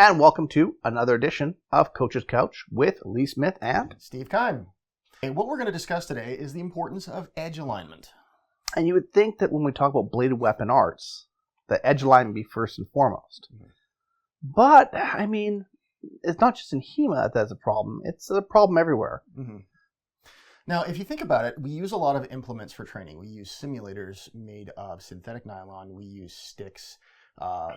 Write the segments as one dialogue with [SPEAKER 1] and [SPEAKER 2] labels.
[SPEAKER 1] And welcome to another edition of Coach's Couch with Lee Smith and
[SPEAKER 2] Steve Kime. And what we're going to discuss today is the importance of edge alignment.
[SPEAKER 1] And you would think that when we talk about bladed weapon arts, the edge alignment would be first and foremost. Mm-hmm. But, I mean, it's not just in HEMA that's a problem. It's a problem everywhere.
[SPEAKER 2] Mm-hmm. Now, if you think about it, we use a lot of implements for training. We use simulators made of synthetic nylon. We use sticks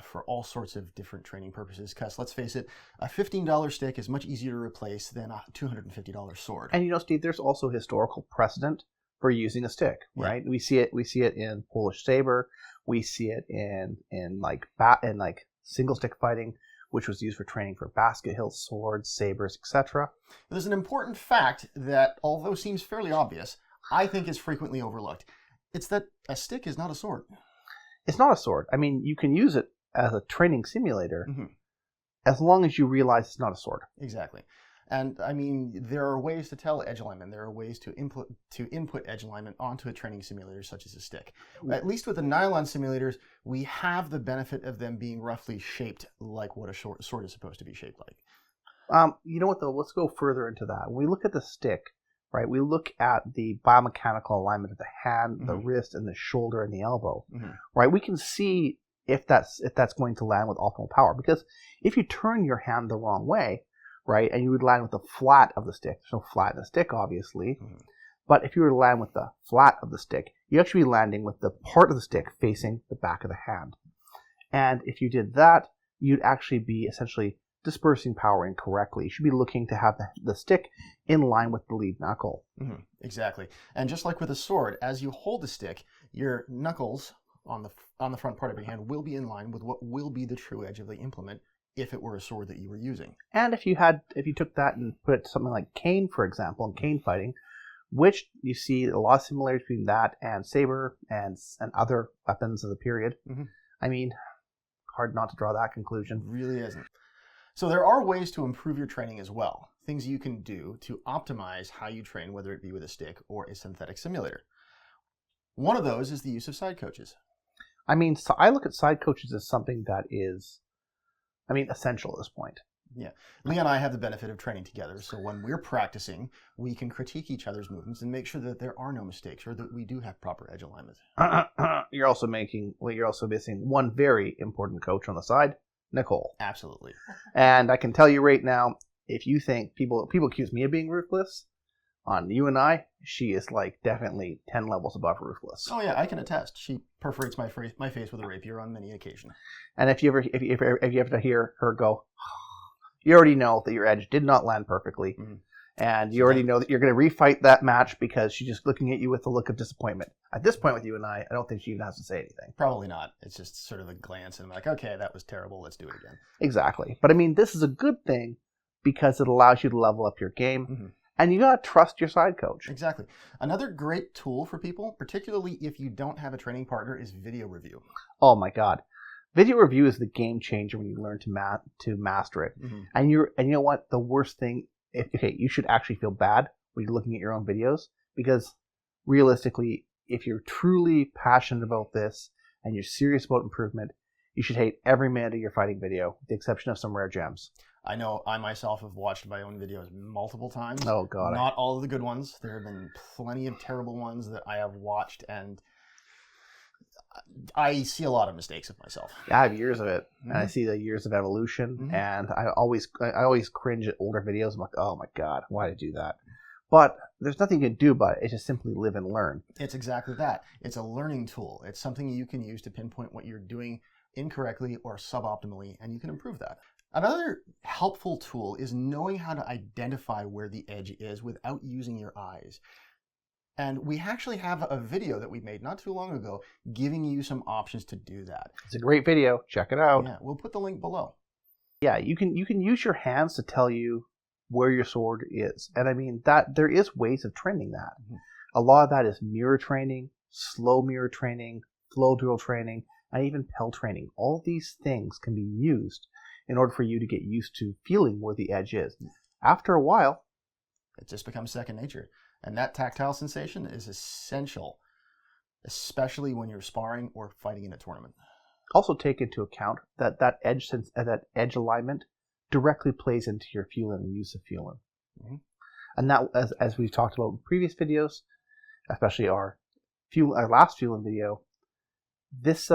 [SPEAKER 2] for all sorts of different training purposes. Because let's face it, a $15 stick is much easier to replace than a $250 sword.
[SPEAKER 1] And you know, Steve, there's also historical precedent for using a stick, right? Yeah. We see it in Polish saber. We see it in single stick fighting, which was used for training for basket hilt swords, sabers, etc.
[SPEAKER 2] There's an important fact that, although seems fairly obvious, I think is frequently overlooked. It's that a stick is not a sword.
[SPEAKER 1] It's not a sword. I mean, you can use it as a training simulator as long as you realize it's not a sword.
[SPEAKER 2] Exactly. And I mean, there are ways to tell edge alignment. There are ways to input edge alignment onto a training simulator, such as a stick. At least with the nylon simulators, we have the benefit of them being roughly shaped like what a sword is supposed to be shaped like.
[SPEAKER 1] You know what, though? Let's go further into that. When we look at the stick, right, we look at the biomechanical alignment of the hand, the wrist, and the shoulder and the elbow, right? We can see if that's going to land with optimal power. Because if you turn your hand the wrong way, right, and you would land with the flat of the stick. There's no flat in the stick, obviously. But if you were to land with the flat of the stick, you actually be landing with the part of the stick facing the back of the hand. And if you did that, you'd actually be essentially dispersing power incorrectly. You should be looking to have the stick in line with the lead knuckle.
[SPEAKER 2] Exactly. And just like with a sword, as you hold the stick, your knuckles on the front part of your hand will be in line with what will be the true edge of the implement, if it were a sword that you were using.
[SPEAKER 1] And if you took that and put something like cane, for example, in cane fighting, which you see a lot of similarities between that and saber and other weapons of the period. I mean, hard not to draw that conclusion.
[SPEAKER 2] It really isn't. So there are ways to improve your training as well. Things you can do to optimize how you train, whether it be with a stick or a synthetic simulator. One of those is the use of side coaches.
[SPEAKER 1] I mean, so I look at side coaches as something that is, essential at this point.
[SPEAKER 2] Yeah. Lee and I have the benefit of training together, so when we're practicing, we can critique each other's movements and make sure that there are no mistakes or that we do have proper edge alignment.
[SPEAKER 1] You're also missing one very important coach on the side, Nicole.
[SPEAKER 2] Absolutely.
[SPEAKER 1] And I can tell you right now, if you think people accuse me of being ruthless, on you and I, she is like definitely 10 levels above ruthless.
[SPEAKER 2] Oh yeah, I can attest. She perforates my face with a rapier on many occasions.
[SPEAKER 1] And if you ever hear her go, you already know that your edge did not land perfectly, and you already know that you're going to refight that match because she's just looking at you with a look of disappointment. At this point with you and I don't think she even has to say anything.
[SPEAKER 2] Probably not. It's just sort of a glance, and I'm like, okay, that was terrible. Let's do it again.
[SPEAKER 1] Exactly. But I mean, this is a good thing because it allows you to level up your game. And you got to trust your side coach.
[SPEAKER 2] Exactly. Another great tool for people, particularly if you don't have a training partner, is video review.
[SPEAKER 1] Oh my God. Video review is the game changer when you learn to master it. And you know what? The worst thing, you should actually feel bad when you're looking at your own videos, because realistically, if you're truly passionate about this and you're serious about improvement, you should hate every minute of your fighting video, with the exception of some rare gems.
[SPEAKER 2] I know I myself have watched my own videos multiple times.
[SPEAKER 1] Oh, God.
[SPEAKER 2] Not all of the good ones. There have been plenty of terrible ones that I have watched, and I see a lot of mistakes of myself.
[SPEAKER 1] Yeah, I have years of it, and I see the years of evolution, and I always cringe at older videos. I'm like, oh my God, why did I do that? But there's nothing you can do about it. It's just simply live and learn.
[SPEAKER 2] It's exactly that. It's a learning tool. It's something you can use to pinpoint what you're doing incorrectly or suboptimally, and you can improve that. Another helpful tool is knowing how to identify where the edge is without using your eyes. And we actually have a video that we made not too long ago giving you some options to do that.
[SPEAKER 1] It's a great video. Check it out.
[SPEAKER 2] Yeah, we'll put the link below.
[SPEAKER 1] Yeah, you can use your hands to tell you where your sword is. And I mean, that there is ways of training that. A lot of that is mirror training, slow mirror training, flow drill training, and even Pell training. All of these things can be used in order for you to get used to feeling where the edge is. After a while,
[SPEAKER 2] it just becomes second nature. And that tactile sensation is essential, especially when you're sparring or fighting in a tournament.
[SPEAKER 1] Also take into account that edge alignment directly plays into your feeling and use of feeling.
[SPEAKER 2] Mm-hmm.
[SPEAKER 1] And that, as we've talked about in previous videos, especially our last feeling video, this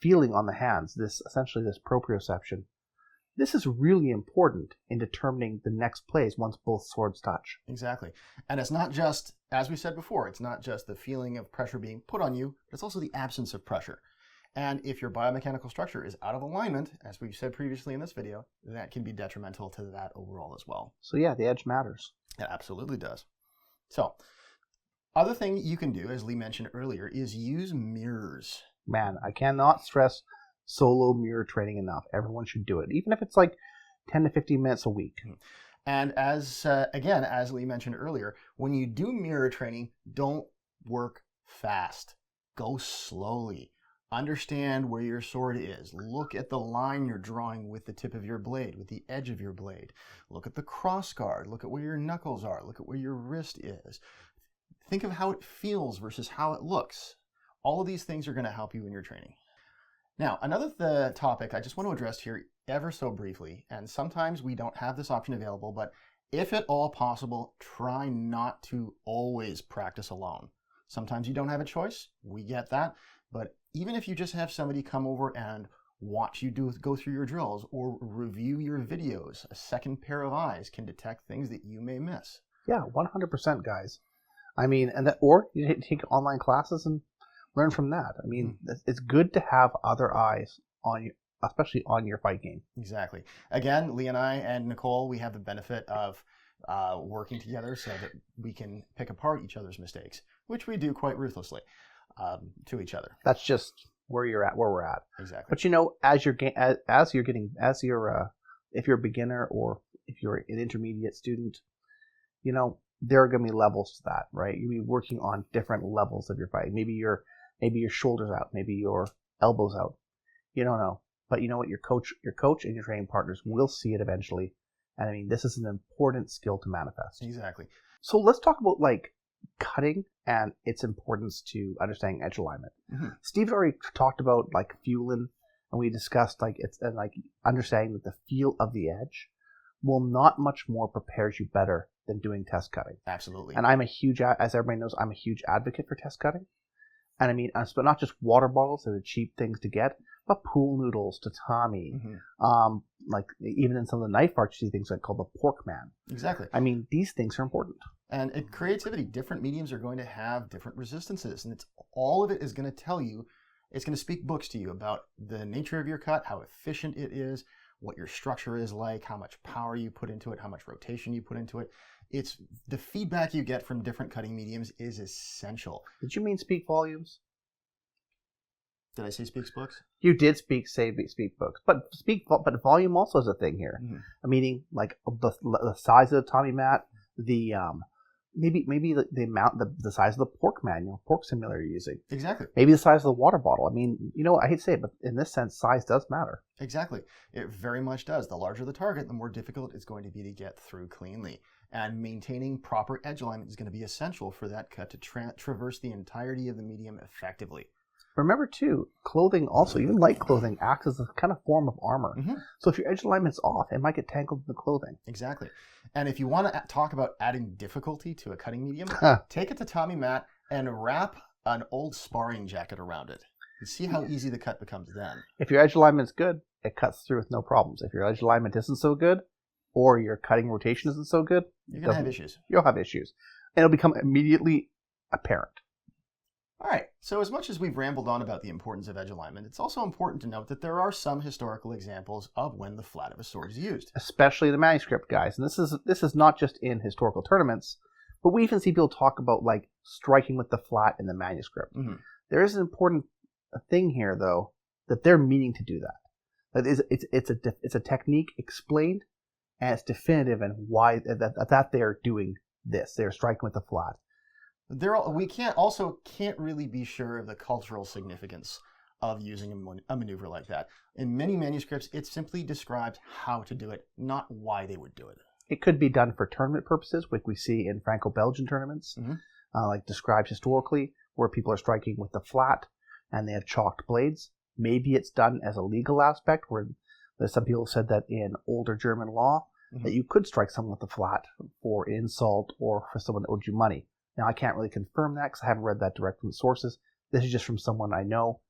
[SPEAKER 1] feeling on the hands, essentially this proprioception, this is really important in determining the next plays once both swords touch.
[SPEAKER 2] Exactly. And it's not just, as we said before, it's not just the feeling of pressure being put on you, but it's also the absence of pressure. And if your biomechanical structure is out of alignment, as we've said previously in this video, that can be detrimental to that overall as well.
[SPEAKER 1] So yeah, the edge matters.
[SPEAKER 2] It absolutely does. So, other thing you can do, as Lee mentioned earlier, is use mirrors.
[SPEAKER 1] Man, I cannot stress solo mirror training enough. Everyone should do it, even if it's like 10 to 15 minutes a week.
[SPEAKER 2] And as Lee mentioned earlier, when you do mirror training, don't work fast. Go slowly. Understand where your sword is. Look at the line you're drawing with the tip of your blade, with the edge of your blade. Look at the cross guard. Look at where your knuckles are. Look at where your wrist is. Think of how it feels versus how it looks. All of these things are going to help you in your training. Now, another topic I just want to address here ever so briefly, and sometimes we don't have this option available, but if at all possible, try not to always practice alone. Sometimes you don't have a choice. We get that. But even if you just have somebody come over and watch you go through your drills or review your videos, a second pair of eyes can detect things that you may miss.
[SPEAKER 1] Yeah, 100%, guys. I mean, or you take online classes and learn from that. I mean, it's good to have other eyes on you, especially on your fight game.
[SPEAKER 2] Exactly. Again, Lee and I and Nicole, we have the benefit of working together so that we can pick apart each other's mistakes, which we do quite ruthlessly to each other.
[SPEAKER 1] That's just where we're at.
[SPEAKER 2] Exactly.
[SPEAKER 1] But if you're a beginner or if you're an intermediate student, there are going to be levels to that, right? You'll be working on different levels of your fight. Maybe your shoulders out, maybe your elbows out. You don't know. But you know what? Your coach and your training partners will see it eventually. And I mean, this is an important skill to manifest.
[SPEAKER 2] Exactly.
[SPEAKER 1] So let's talk about cutting and its importance to understanding edge alignment. Mm-hmm. Steve's already talked about feeling, and we discussed understanding that the feel of the edge will not much more prepares you better than doing test cutting.
[SPEAKER 2] Absolutely.
[SPEAKER 1] And as everybody knows, I'm a huge advocate for test cutting. And I mean, but not just water bottles that are cheap things to get, but pool noodles, tatami, even in some of the knife arts, you see things called the pork man.
[SPEAKER 2] Exactly.
[SPEAKER 1] I mean, these things are important.
[SPEAKER 2] And in creativity, different mediums are going to have different resistances, and all of it is going to tell you, it's going to speak books to you about the nature of your cut, how efficient it is, what your structure is like, how much power you put into it, how much rotation you put into it. It's the feedback you get from different cutting mediums is essential.
[SPEAKER 1] Did you mean speak volumes?
[SPEAKER 2] Did I say speaks books?
[SPEAKER 1] You did speak books, but volume also is a thing here. Mm-hmm. Meaning the size of the Tommy mat, the maybe the amount, the size of the pork man, pork simulator you're using.
[SPEAKER 2] Exactly.
[SPEAKER 1] Maybe the size of the water bottle. I mean, I hate to say it, but in this sense, size does matter.
[SPEAKER 2] Exactly. It very much does. The larger the target, the more difficult it's going to be to get through cleanly. And maintaining proper edge alignment is going to be essential for that cut to traverse the entirety of the medium effectively.
[SPEAKER 1] Remember, too, clothing also, even light clothing, acts as a kind of form of armor. Mm-hmm. So if your edge alignment's off, it might get tangled in the clothing.
[SPEAKER 2] Exactly. And if you want to talk about adding difficulty to a cutting medium, take a tatami mat and wrap an old sparring jacket around it. And see how easy the cut becomes then.
[SPEAKER 1] If your edge alignment's good, it cuts through with no problems. If your edge alignment isn't so good, or your cutting rotation isn't so good,
[SPEAKER 2] you're going to have issues.
[SPEAKER 1] You'll have issues. And it'll become immediately apparent.
[SPEAKER 2] All right, so as much as we've rambled on about the importance of edge alignment, it's also important to note that there are some historical examples of when the flat of a sword is used.
[SPEAKER 1] Especially the manuscript, guys. And this is not just in historical tournaments, but we even see people talk about striking with the flat in the manuscript. Mm-hmm. There is an important thing here, though, that they're meaning to do that. It's a technique explained, and it's definitive in why that they're doing this. They're striking with the flat.
[SPEAKER 2] We can't really be sure of the cultural significance of using a maneuver like that. In many manuscripts, it simply describes how to do it, not why they would do it.
[SPEAKER 1] It could be done for tournament purposes, like we see in Franco-Belgian tournaments, described historically, where people are striking with the flat and they have chalked blades. Maybe it's done as a legal aspect, where There's some people said that in older German law, that you could strike someone with a flat for insult or for someone that owed you money. Now, I can't really confirm that because I haven't read that direct from the sources. This is just from someone I know,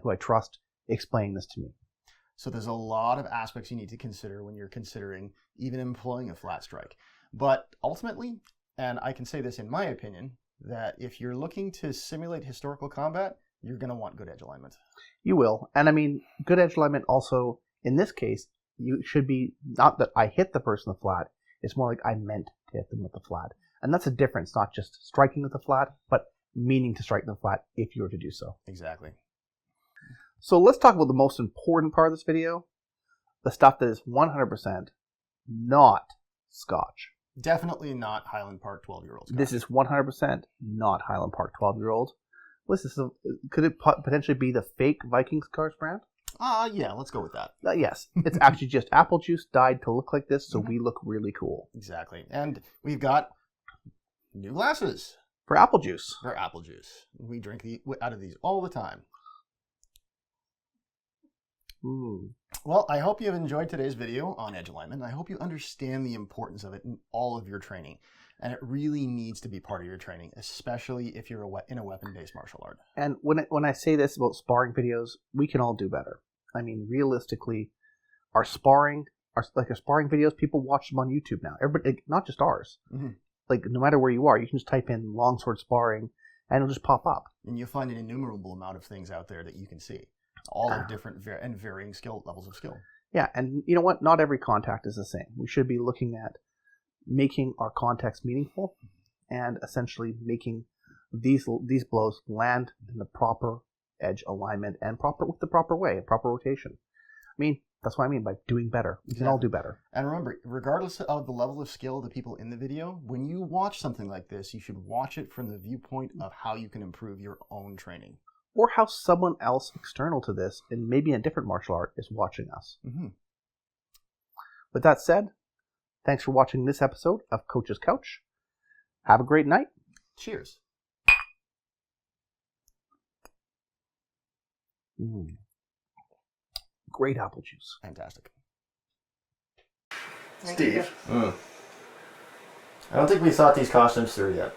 [SPEAKER 1] who I trust, explaining this to me.
[SPEAKER 2] So there's a lot of aspects you need to consider when you're considering even employing a flat strike. But ultimately, and I can say this in my opinion, that if you're looking to simulate historical combat, you're going to want good edge alignment.
[SPEAKER 1] You will. And I mean, good edge alignment also, in this case, you should be, not that I hit the person with the flat, it's more like I meant to hit them with the flat. And that's a difference, not just striking with the flat, but meaning to strike the flat if you were to do so.
[SPEAKER 2] Exactly.
[SPEAKER 1] So let's talk about the most important part of this video, the stuff that is 100% not Scotch.
[SPEAKER 2] Definitely not Highland Park 12-year-old Scotch.
[SPEAKER 1] This is 100% not Highland Park 12-year-old. Could it potentially be the fake Viking Scars brand?
[SPEAKER 2] Yeah, let's go with that.
[SPEAKER 1] Yes. It's actually just apple juice dyed to look like this, so we look really cool.
[SPEAKER 2] Exactly. And we've got new glasses.
[SPEAKER 1] For apple juice.
[SPEAKER 2] For apple juice. We drink out of these all the time. Well, I hope you've enjoyed today's video on edge alignment. I hope you understand the importance of it in all of your training. And it really needs to be part of your training, especially if you're in a weapon-based martial art.
[SPEAKER 1] And when I say this about sparring videos, we can all do better. I mean, realistically, our sparring videos, people watch them on YouTube now. Everybody, not just ours. Like, no matter where you are, you can just type in longsword sparring, and it'll just pop up.
[SPEAKER 2] And you'll find an innumerable amount of things out there that you can see. All of different and varying levels of skill. Yeah, and you know what? Not every contact is the same. We should be looking at making our contacts meaningful and essentially making these blows land in the proper edge alignment and with the proper way, proper rotation. I mean, that's what I mean by doing better. We can all do better. And remember, regardless of the level of skill of the people in the video, when you watch something like this, you should watch it from the viewpoint of how you can improve your own training. Or how someone else external to this, and maybe in a different martial art, is watching us. With that said, thanks for watching this episode of Coach's Couch. Have a great night. Cheers. Great apple juice. Fantastic. Steve. I don't think we thought these costumes through yet.